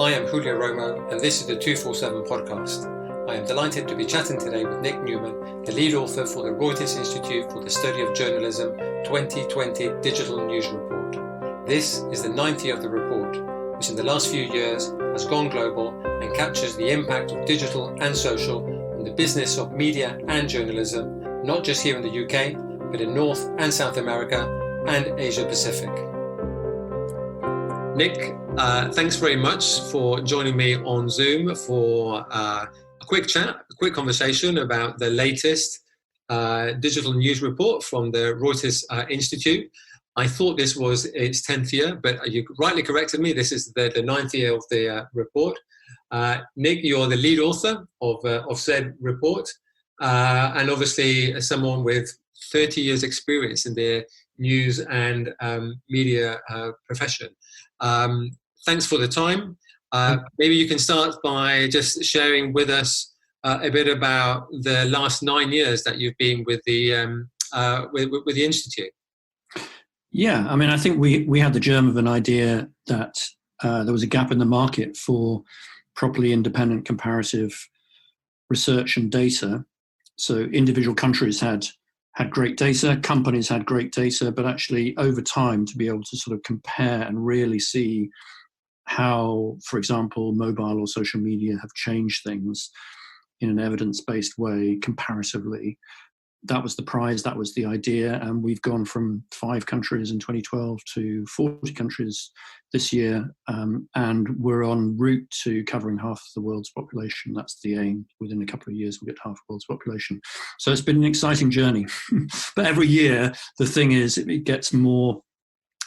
I am Julio Romo, and this is the 247 podcast. I am delighted to be chatting today with Nic Newman, the lead author for the Reuters Institute for the Study of Journalism 2020 Digital News Report. This is the 90th of the report, which in the last few years has gone global and captures the impact of digital and social on the business of media and journalism, not just here in the UK, but in North and South America and Asia Pacific. Nic, thanks very much for joining me on Zoom for a quick chat, a quick conversation about the latest digital news report from the Reuters Institute. I thought this was its 10th year, but you rightly corrected me. This is the 9th year of the report. Nic, you're the lead author of said report, and obviously someone with 30 years experience in the news and media profession. Thanks for the time. Maybe you can start by just sharing with us a bit about the last 9 years that you've been with the Institute. Yeah, I mean, I think we had the germ of an idea that there was a gap in the market for properly independent comparative research and data. So individual countries had great data, companies had great data, but actually over time to be able to sort of compare and really see how, for example, mobile or social media have changed things in an evidence-based way comparatively. That was the prize, that was the idea, and we've gone from 5 countries in 2012 to 40 countries this year, and we're en route to covering half of the world's population. That's the aim. Within a couple of years, we'll get half the world's population. So it's been an exciting journey. But every year, the thing is, it gets more,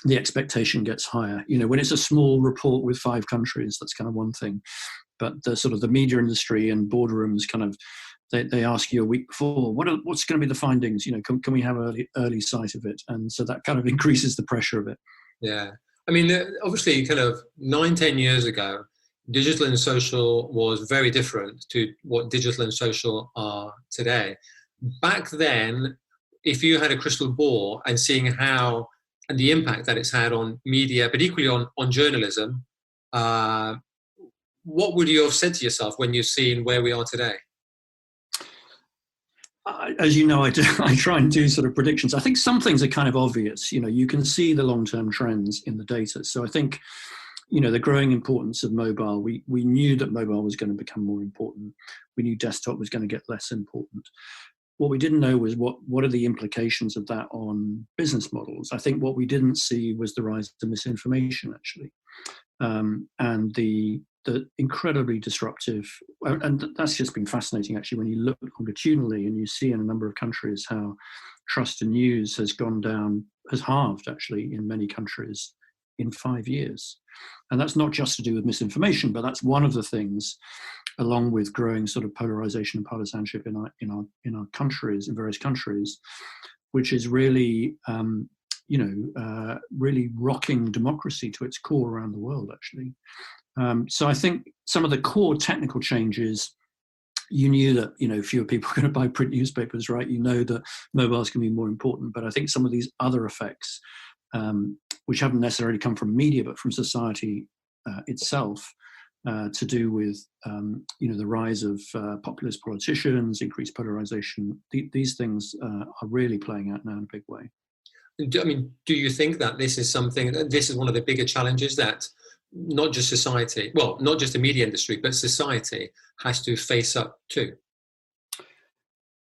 the expectation gets higher. You know, when it's a small report with 5 countries, that's kind of one thing. But the sort of the media industry and boardrooms kind of, they ask you a week before, what's going to be the findings? You know, can we have early sight of it? And so that kind of increases the pressure of it. Yeah. I mean, obviously, kind of 9-10 years ago, digital and social was very different to what digital and social are today. Back then, if you had a crystal ball and seeing how and the impact that it's had on media, but equally on journalism, what would you have said to yourself when you've seen where we are today? As you know, I try and do sort of predictions. I think some things are kind of obvious. You know, you can see the long-term trends in the data. So I think, you know, the growing importance of mobile, we knew that mobile was going to become more important. We knew desktop was going to get less important. What we didn't know was what are the implications of that on business models. I think what we didn't see was the rise of misinformation, actually, and the incredibly disruptive, and that's just been fascinating actually when you look longitudinally and you see in a number of countries how trust in news has gone down, has halved actually in many countries in 5 years. And that's not just to do with misinformation, but that's one of the things, along with growing sort of polarization and partisanship in our countries, in various countries, which is really really rocking democracy to its core around the world actually. So I think some of the core technical changes, you knew that, you know, fewer people are going to buy print newspapers, right? You know that mobiles can be more important, but I think some of these other effects, which haven't necessarily come from media, but from society itself, to do with, the rise of populist politicians, increased polarization, these things are really playing out now in a big way. I mean, do you think that this is one of the bigger challenges that not just society, well, not just the media industry, but society has to face up to?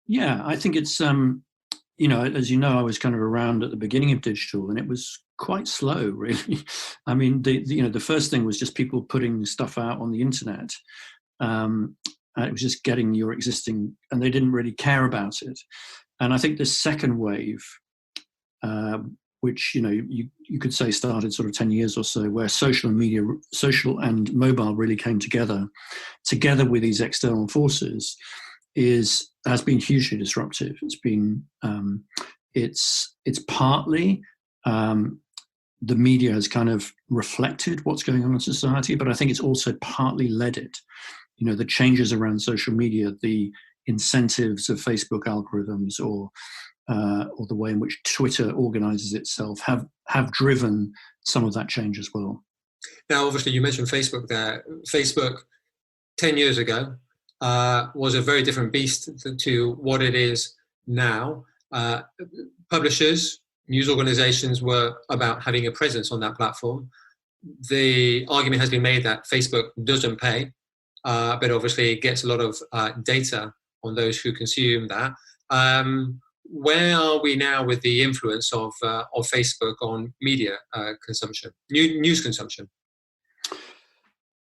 Yeah, I think it's, as you know, I was kind of around at the beginning of digital and it was quite slow, really. I mean, the first thing was just people putting stuff out on the internet. It was just getting your existing, and they didn't really care about it. And I think the second wave, which, you know, you could say started sort of 10 years or so, where social and mobile really came together with these external forces, has been hugely disruptive. It's been, it's partly, the media has kind of reflected what's going on in society, but I think it's also partly led it. You know, the changes around social media, the incentives of Facebook algorithms, or the way in which Twitter organizes itself have driven some of that change as well. Now, obviously, you mentioned Facebook there. Facebook 10 years ago was a very different beast to what it is now. Publishers, news organizations were about having a presence on that platform. The argument has been made that Facebook doesn't pay, but obviously it gets a lot of data on those who consume that. Where are we now with the influence of Facebook on media consumption, news consumption?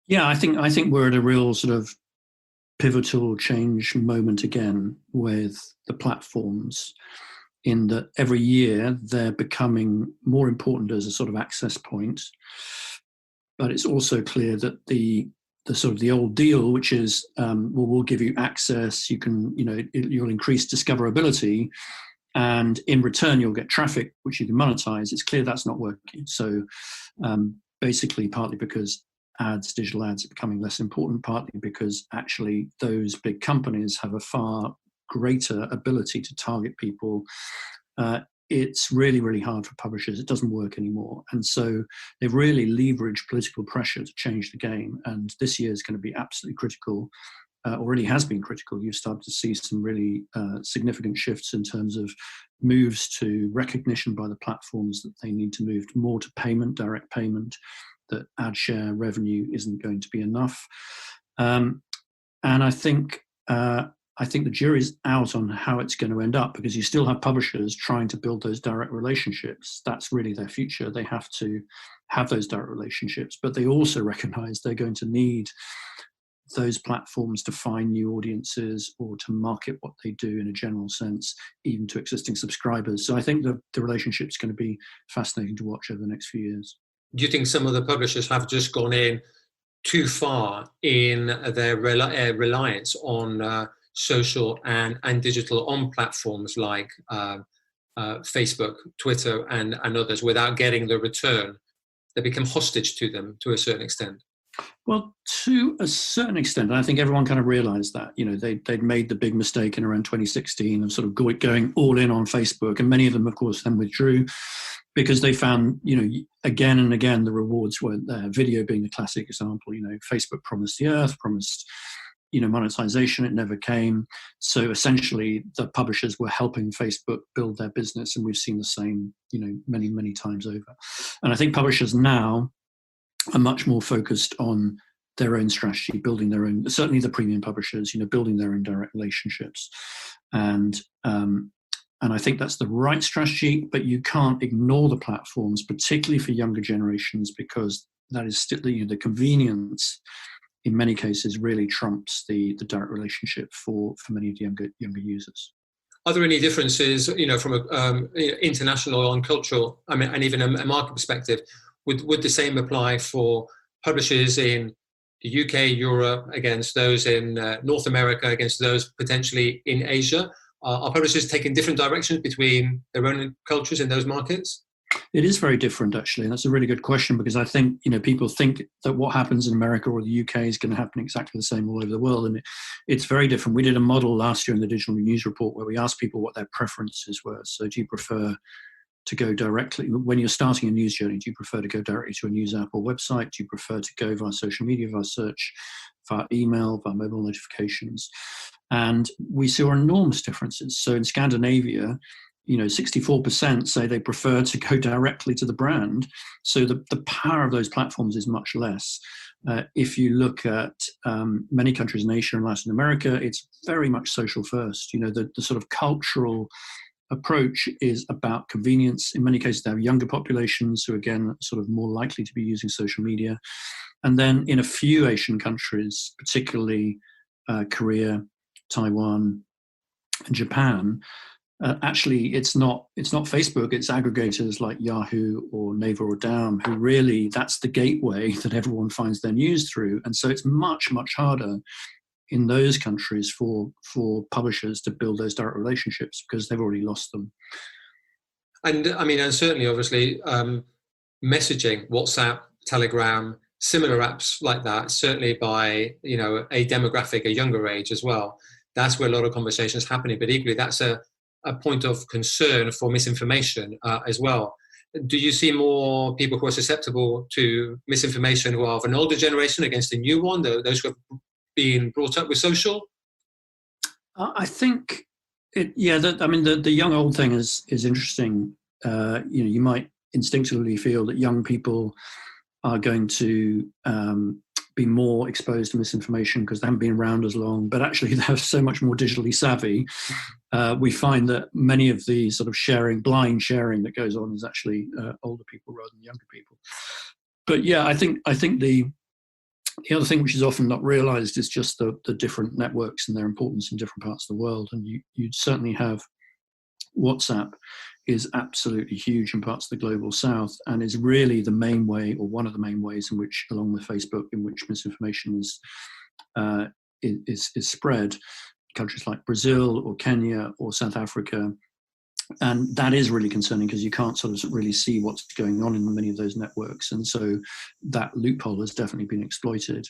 Yeah, I think we're at a real sort of pivotal change moment again with the platforms, in that every year they're becoming more important as a sort of access point. But it's also clear that the sort of the old deal, which is, well, we'll give you access, you can, you'll increase discoverability, and in return you'll get traffic, which you can monetize. It's clear that's not working. So basically, partly because digital ads are becoming less important, partly because actually those big companies have a far greater ability to target people. It's really, really hard for publishers. It doesn't work anymore. And so they've really leveraged political pressure to change the game. And this year is going to be absolutely critical. Already has been critical. You've started to see some really significant shifts in terms of moves to recognition by the platforms that they need to move more to payment, direct payment, that ad share revenue isn't going to be enough. And I think the jury's out on how it's going to end up, because you still have publishers trying to build those direct relationships. That's really their future. They have to have those direct relationships, but they also recognize they're going to need those platforms to find new audiences or to market what they do in a general sense, even to existing subscribers. So I think the relationship's going to be fascinating to watch over the next few years. Do you think some of the publishers have just gone in too far in their reliance on social and digital on platforms like Facebook, Twitter, and others without getting the return? They become hostage to them to a certain extent. Well, to a certain extent, I think everyone kind of realized that, they'd made the big mistake in around 2016 of sort of going all in on Facebook. And many of them, of course, then withdrew because they found, again and again, the rewards weren't there. Video being the classic example. Facebook promised the earth, promised, monetization. It never came. So essentially, the publishers were helping Facebook build their business. And we've seen the same, many, many times over. And I think publishers now are much more focused on their own strategy, building their own, certainly the premium publishers, building their own direct relationships. And I think that's the right strategy, but you can't ignore the platforms, particularly for younger generations, because that is still, the convenience in many cases really trumps the direct relationship for many of the younger users. Are there any differences, from an international and cultural, and even a market perspective? Would the same apply for publishers in the UK, Europe, against those in North America, against those potentially in Asia? Are publishers taking different directions between their own cultures in those markets? It is very different, actually. And that's a really good question, because I think, people think that what happens in America or the UK is going to happen exactly the same all over the world. And it's very different. We did a model last year in the Digital News Report where we asked people what their preferences were. So do you prefer to go directly, when you're starting a news journey, do you prefer to go directly to a news app or website? Do you prefer to go via social media, via search, via email, via mobile notifications? And we saw enormous differences. So in Scandinavia, 64% say they prefer to go directly to the brand. So the power of those platforms is much less. If you look at many countries in Asia and Latin America, it's very much social first. The sort of cultural approach is about convenience. In many cases, they have younger populations who, again, sort of more likely to be using social media. And then in a few Asian countries, particularly Korea, Taiwan, and Japan, actually it's not Facebook, it's aggregators like Yahoo or Naver or Daum who really, that's the gateway that everyone finds their news through. And so it's much, much harder in those countries for publishers to build those direct relationships because they've already lost them. And and certainly, obviously, messaging, WhatsApp, Telegram, similar apps like that, certainly by a demographic, a younger age as well. That's where a lot of conversations happening. But equally, that's a point of concern for misinformation as well. do you see more people who are susceptible to misinformation who are of an older generation against a new one, those who have been brought up with social? I think the young old thing is interesting. You might instinctively feel that young people are going to be more exposed to misinformation because they haven't been around as long, but actually they're so much more digitally savvy. We find that many of the sort of blind sharing that goes on is actually older people rather than younger people. But yeah, I think the other thing which is often not realized is just the different networks and their importance in different parts of the world. And you certainly have WhatsApp is absolutely huge in parts of the global south and is really the main way, or one of the main ways in which, along with Facebook, in which misinformation is spread. Countries like Brazil or Kenya or South Africa. And that is really concerning because you can't sort of really see what's going on in many of those networks. And so that loophole has definitely been exploited.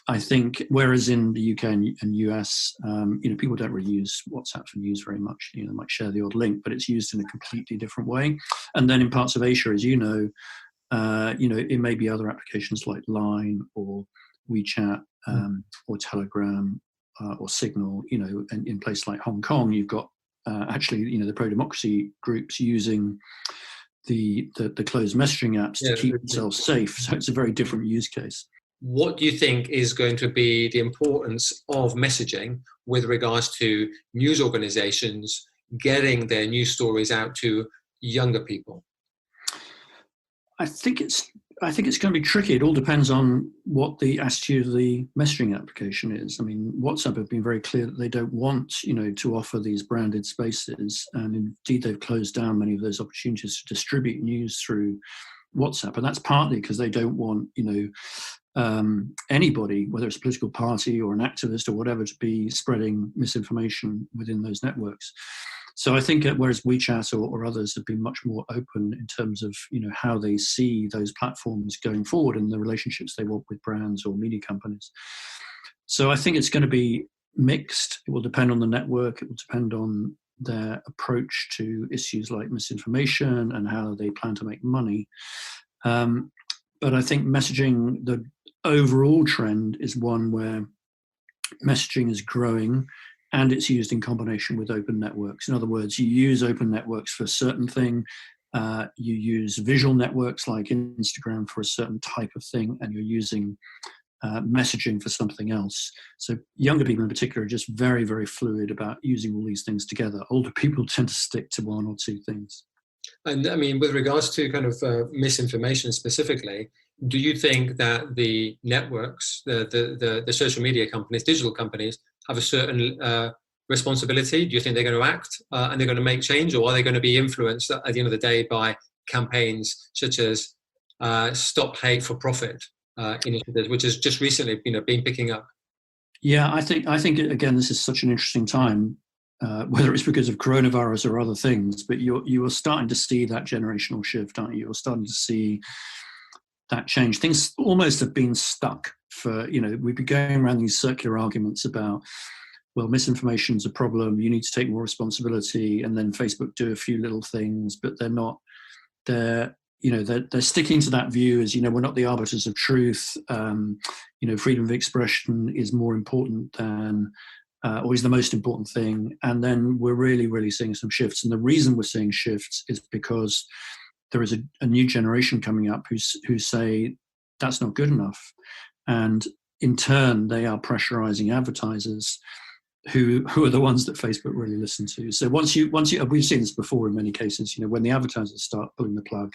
I think, whereas in the UK and US, people don't really use WhatsApp for news very much. They might share the odd link, but it's used in a completely different way. And then in parts of Asia, as you know, it may be other applications like Line or WeChat or Telegram or Signal. And in places like Hong Kong, you've got the pro-democracy groups using the closed messaging apps to keep themselves safe. So it's a very different use case. What do you think is going to be the importance of messaging with regards to news organizations getting their news stories out to younger people? I think it's going to be tricky. It all depends on what the attitude of the messaging application is. I mean, WhatsApp have been very clear that they don't want, to offer these branded spaces, and indeed they've closed down many of those opportunities to distribute news through WhatsApp, and that's partly because they don't want, anybody, whether it's a political party or an activist or whatever, to be spreading misinformation within those networks. So I think whereas WeChat or others have been much more open in terms of how they see those platforms going forward and the relationships they want with brands or media companies. So I think it's going to be mixed. It will depend on the network. It will depend on their approach to issues like misinformation and how they plan to make money. But I think messaging, the overall trend is one where messaging is growing, and it's used in combination with open networks. In other words, you use open networks for a certain thing, you use visual networks like Instagram for a certain type of thing, and you're using messaging for something else. So younger people in particular are just very, very fluid about using all these things together. Older people tend to stick to one or two things. And I mean, with regards to kind of misinformation specifically, do you think that the networks, the social media companies, digital companies, have a certain responsibility? Do you think they're going to act and they're going to make change, or are they going to be influenced at the end of the day by campaigns such as Stop Hate for Profit initiatives, which has just recently been picking up? Yeah, I think again, this is such an interesting time. Whether it's because of coronavirus or other things, but you are starting to see that generational shift, aren't you? You're starting to see that change. Things almost have been stuck for, we've been going around these circular arguments about, well, misinformation's a problem, you need to take more responsibility, and then Facebook do a few little things, but they're sticking to that view as, we're not the arbiters of truth. Freedom of expression is more important than or is the most important thing. And then we're really, really seeing some shifts. And the reason we're seeing shifts is because there is a new generation coming up who say that's not good enough. And in turn, they are pressurizing advertisers who are the ones that Facebook really listen to. So once you, we've seen this before in many cases, when the advertisers start pulling the plug,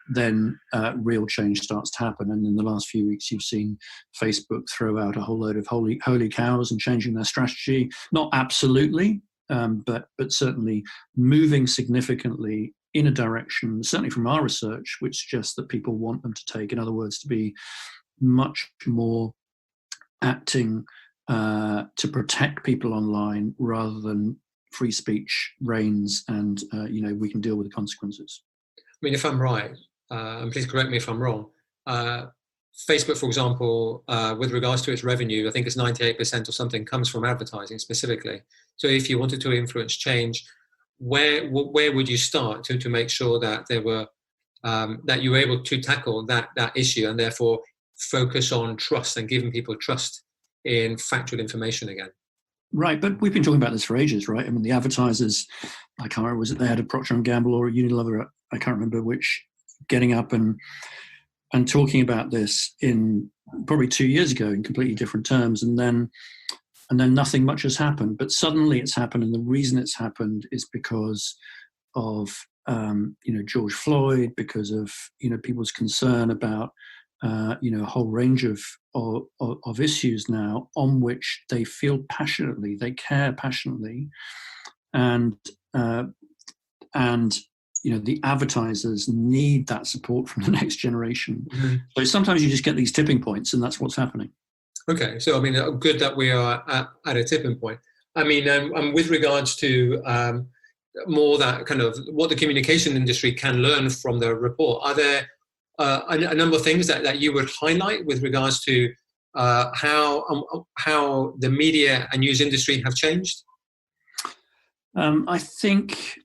then real change starts to happen. And in the last few weeks, you've seen Facebook throw out a whole load of holy cows and changing their strategy. Not absolutely, but certainly moving significantly in a direction, certainly from our research, which suggests that people want them to take. In other words, to be much more acting to protect people online rather than free speech reigns and we can deal with the consequences. I mean, if I'm right, and please correct me if I'm wrong, Facebook, for example, with regards to its revenue, I think it's 98% or something comes from advertising specifically. So if you wanted to influence change, where would you start to make sure that there were that you were able to tackle that issue and therefore focus on trust and giving people trust in factual information again? Right, but we've been talking about this for ages, right? I mean, the advertisers, I can't remember, was it they had a Procter & Gamble or a Unilever, I can't remember which, getting up and talking about this in probably 2 years ago in completely different terms, and then nothing much has happened. But suddenly it's happened, and the reason it's happened is because of George Floyd, because of people's concern about a whole range of issues now on which they feel passionately, they care passionately, and the advertisers need that support from the next generation. Mm-hmm. So sometimes you just get these tipping points, and that's what's happening. Okay, so I mean, good that we are at a tipping point. I mean, with regards to more that kind of what the communication industry can learn from the report, are there a number of things that you would highlight with regards to how the media and news industry have changed? I think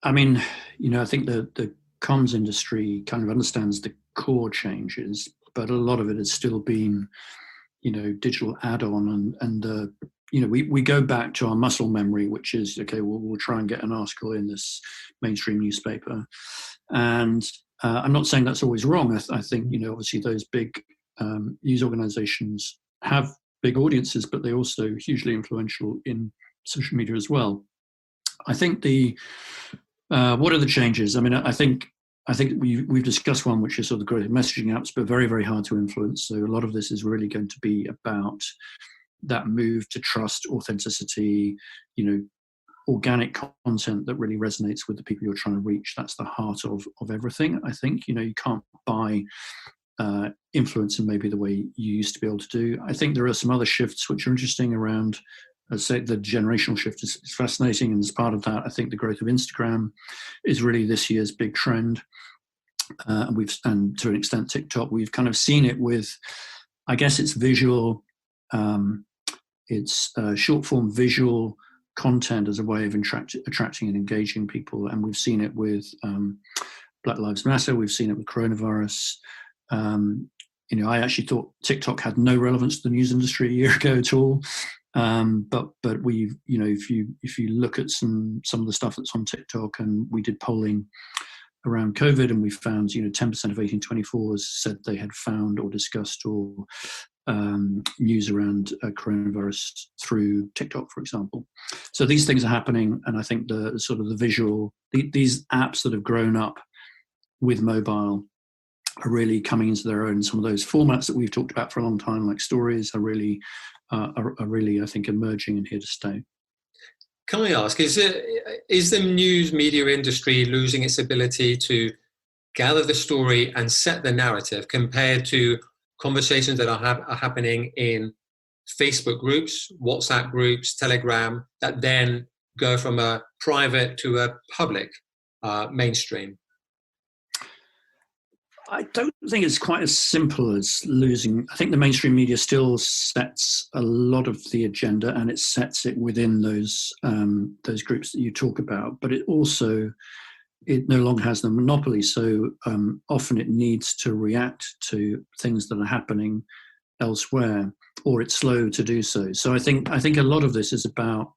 the comms industry kind of understands the core changes, but a lot of it has still been, digital add-on, and we go back to our muscle memory, which is, okay, we'll try and get an article in this mainstream newspaper. And I'm not saying that's always wrong. I think, obviously those big news organizations have big audiences, but they're also hugely influential in social media as well. I think what are the changes? I mean, I think we've discussed one, which is sort of the growth of messaging apps, but very, very hard to influence. So a lot of this is really going to be about that move to trust, authenticity, organic content that really resonates with the people you're trying to reach. That's the heart of everything. I think, you can't buy influence in maybe the way you used to be able to do. I think there are some other shifts which are interesting around, I'd say the generational shift is fascinating. And as part of that, I think the growth of Instagram is really this year's big trend. And to an extent, TikTok, we've kind of seen it with, I guess it's visual, it's short form visual content as a way of attracting and engaging people. And we've seen it with Black Lives Matter. We've seen it with coronavirus. I actually thought TikTok had no relevance to the news industry a year ago at all. But we've, if you look at some of the stuff that's on TikTok, and we did polling around COVID, and we found, 10% of 18-24s said they had found or discussed or news around coronavirus through TikTok, for example. So these things are happening, and I think the sort of the visual, these apps that have grown up with mobile are really coming into their own. Some of those formats that we've talked about for a long time, like stories, are really, I think, emerging and here to stay. Can I ask, is the news media industry losing its ability to gather the story and set the narrative compared to conversations that are happening in Facebook groups, WhatsApp groups, Telegram, that then go from a private to a public mainstream? I don't think it's quite as simple as losing. I think the mainstream media still sets a lot of the agenda, and it sets it within those groups that you talk about. But it no longer has the monopoly. So often it needs to react to things that are happening elsewhere, or it's slow to do so. So I think a lot of this is about,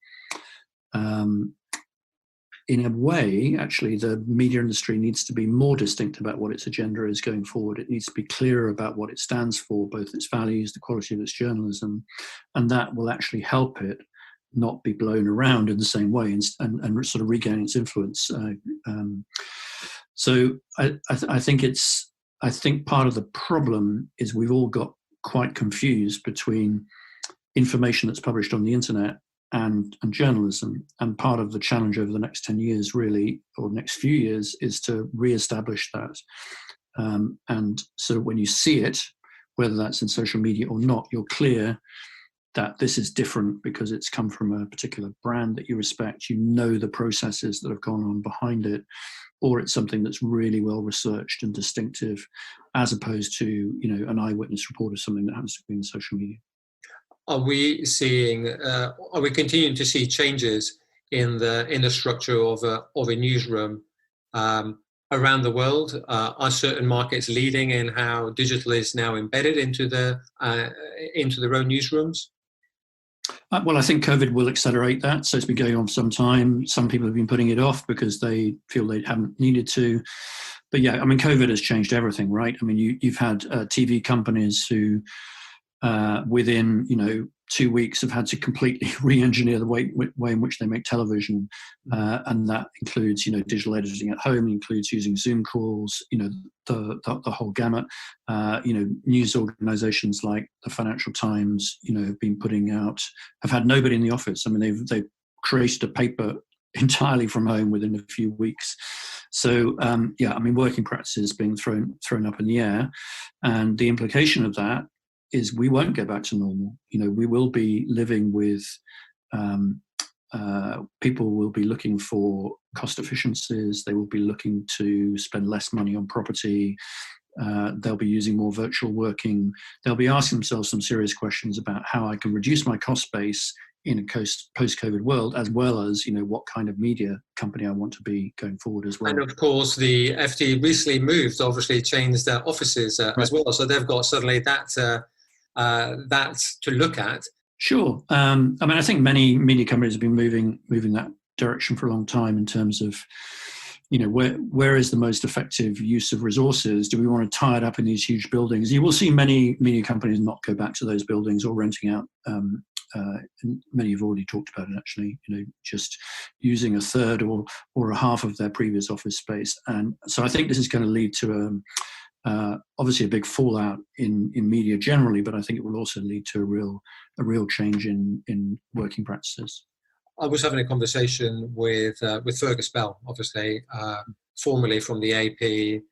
in a way, actually, the media industry needs to be more distinct about what its agenda is going forward. It needs to be clearer about what it stands for, both its values, the quality of its journalism, and that will actually help it not be blown around in the same way and sort of regain its influence. So I think part of the problem is we've all got quite confused between information that's published on the internet and journalism. And part of the challenge over the next 10 years, really, or next few years, is to re-establish that. And so when you see it, whether that's in social media or not, you're clear that this is different because it's come from a particular brand that you respect. You know the processes that have gone on behind it, or it's something that's really well researched and distinctive, as opposed to an eyewitness report of something that happens to be in social media. Are we continuing to see changes in the structure of a newsroom around the world? Are certain markets leading in how digital is now embedded into their own newsrooms? Well, I think COVID will accelerate that. So it's been going on for some time. Some people have been putting it off because they feel they haven't needed to. But yeah, I mean, COVID has changed everything, right? I mean, you've had TV companies who, within 2 weeks, have had to completely re-engineer the way in which they make television, and that includes digital editing at home, includes using Zoom calls, the whole gamut. News organisations like the Financial Times, have had nobody in the office. I mean, they've created a paper entirely from home within a few weeks. So working practices being thrown up in the air, and the implication of that is we won't go back to normal. We will be living with people will be looking for cost efficiencies. They will be looking to spend less money on property. They'll be using more virtual working. They'll be asking themselves some serious questions about how I can reduce my cost base in a post-COVID world, as well as what kind of media company I want to be going forward as well. And of course, the FT recently moved, obviously changed their offices as well, so they've got suddenly that to look at. Sure. I think many media companies have been moving that direction for a long time in terms of where is the most effective use of resources? Do we want to tie it up in these huge buildings? You will see many media companies not go back to those buildings or renting out. And many have already talked about it, actually, just using a third or a half of their previous office space. And so I think this is going to lead to obviously a big fallout in media generally, but I think it will also lead to a real change in working practices. I was having a conversation with Fergus Bell, obviously, formerly from the AP,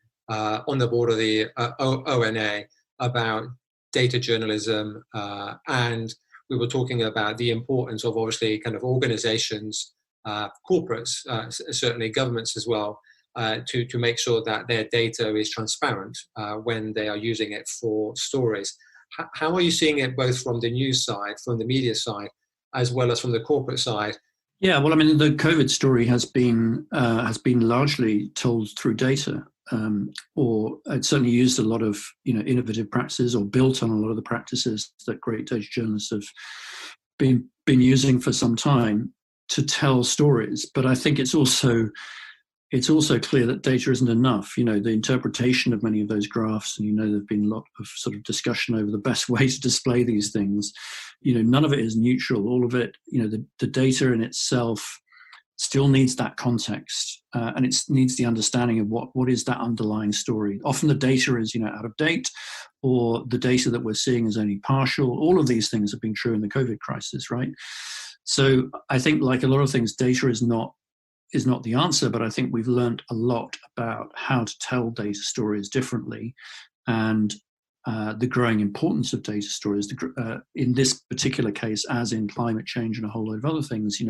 on the board of the ONA, about data journalism, and we were talking about the importance of obviously kind of organizations, corporates, certainly governments as well, to make sure that their data is transparent when they are using it for stories. How are you seeing it both from the news side, from the media side, as well as from the corporate side? Yeah, well, I mean, the COVID story has been largely told through data, or it certainly used a lot of innovative practices, or built on a lot of the practices that great data journalists have been using for some time to tell stories. But I think it's also clear that data isn't enough. The interpretation of many of those graphs, and there've been a lot of sort of discussion over the best way to display these things. None of it is neutral. All of it, the data in itself still needs that context, and it needs the understanding of what is that underlying story. Often the data is out of date, or the data that we're seeing is only partial. All of these things have been true in the COVID crisis, right? So I think, like a lot of things, data is not the answer, but I think we've learned a lot about how to tell data stories differently, and the growing importance of data stories. In this particular case, as in climate change and a whole load of other things,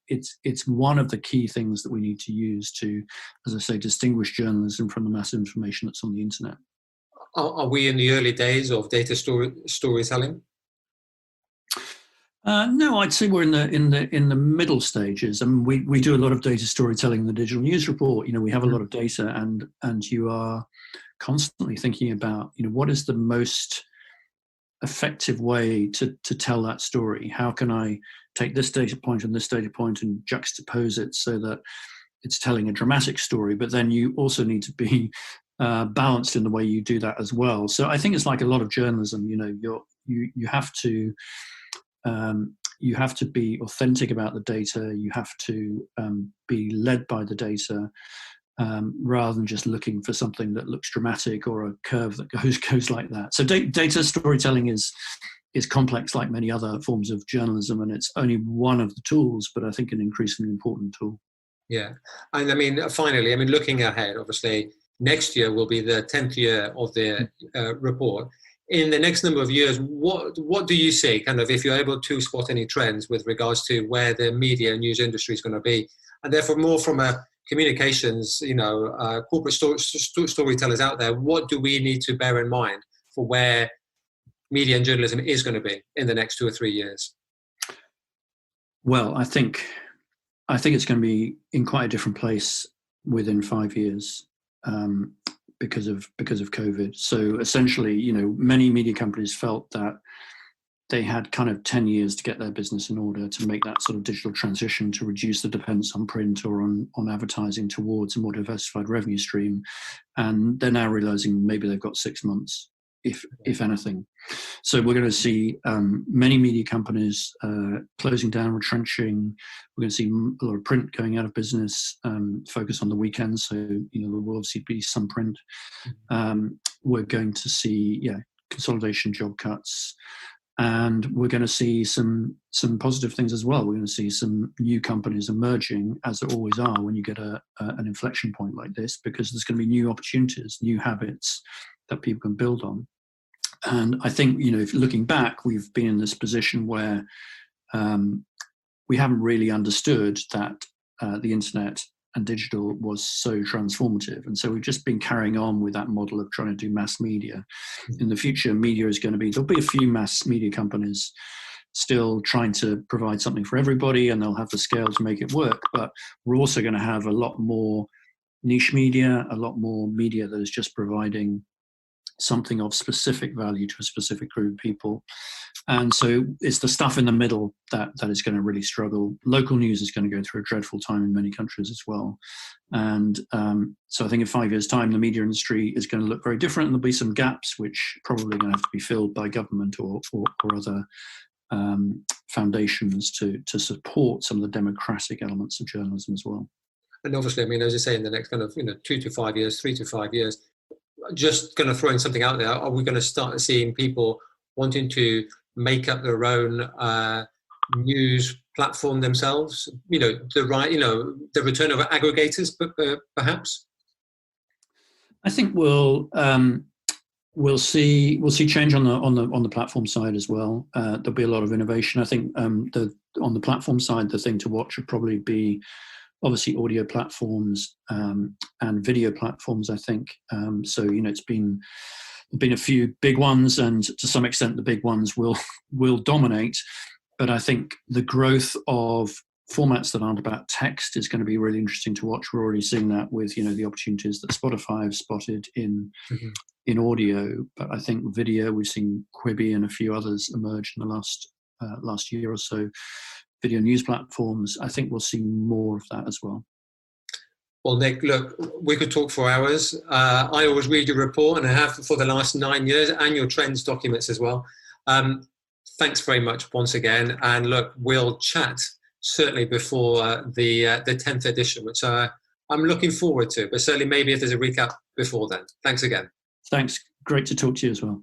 it's one of the key things that we need to use to, as I say, distinguish journalism from the mass information that's on the internet. Are we in the early days of data storytelling? No, I'd say we're in the middle stages. I mean, we do a lot of data storytelling in the digital news report. We have a lot of data, and you are constantly thinking about what is the most effective way to tell that story. How can I take this data point and this data point and juxtapose it so that it's telling a dramatic story? But then you also need to be balanced in the way you do that as well. So I think it's like a lot of journalism. You have to. You have to be authentic about the data. You have to be led by the data, rather than just looking for something that looks dramatic or a curve that goes like that. So data storytelling is complex, like many other forms of journalism, and it's only one of the tools, but I think an increasingly important tool. Yeah, and I mean, finally, looking ahead, obviously, next year will be the 10th year of the report. In the next number of years, what do you see, kind of, if you're able to spot any trends with regards to where the media and news industry is going to be? And therefore, more from a communications, corporate storytellers out there, what do we need to bear in mind for where media and journalism is going to be in the next 2 or 3 years? Well, I think I think it's going to be in quite a different place within 5 years because of COVID. So essentially, many media companies felt that they had kind of 10 years to get their business in order to make that sort of digital transition, to reduce the dependence on print or on advertising towards a more diversified revenue stream. And they're now realizing maybe they've got 6 months, if anything. So we're going to see many media companies closing down, retrenching. We're going to see a lot of print going out of business, focus on the weekends. So, there will obviously be some print. We're going to see, consolidation, job cuts. And we're going to see some positive things as well. We're going to see some new companies emerging, as there always are when you get an inflection point like this, because there's going to be new opportunities, new habits that people can build on. And I think, if looking back, we've been in this position where we haven't really understood that the internet and digital was so transformative. And so we've just been carrying on with that model of trying to do mass media. In the future, media is going to be, there'll be a few mass media companies still trying to provide something for everybody, and they'll have the scale to make it work. But we're also going to have a lot more niche media, a lot more media that is just providing something of specific value to a specific group of people. And so it's the stuff in the middle that is going to really struggle. Local news is going to go through a dreadful time in many countries as well. And so I think in 5 years' time, the media industry is going to look very different, and there'll be some gaps which probably going to have to be filled by government or other foundations to support some of the democratic elements of journalism as well. And obviously, as you say, in the next kind of 2 to 5 years, 3 to 5 years, just kind of throwing something out there, are we going to start seeing people wanting to make up their own news platform themselves? The return of aggregators, perhaps. I think we'll see change on the platform side as well. There'll be a lot of innovation. I think on the platform side, the thing to watch would probably be obviously audio platforms and video platforms, I think. So, it's been a few big ones, and to some extent the big ones will dominate. But I think the growth of formats that aren't about text is going to be really interesting to watch. We're already seeing that with, the opportunities that Spotify have spotted in audio. But I think video, we've seen Quibi and a few others emerge in the last year or so. Video news platforms, I think we'll see more of that as well. Well, Nic, look, we could talk for hours. I always read your report, and I have for the last 9 years, and your trends documents as well. Thanks very much once again. And look, we'll chat certainly before the 10th edition, which I'm looking forward to. But certainly maybe if there's a recap before then. Thanks again. Thanks. Great to talk to you as well.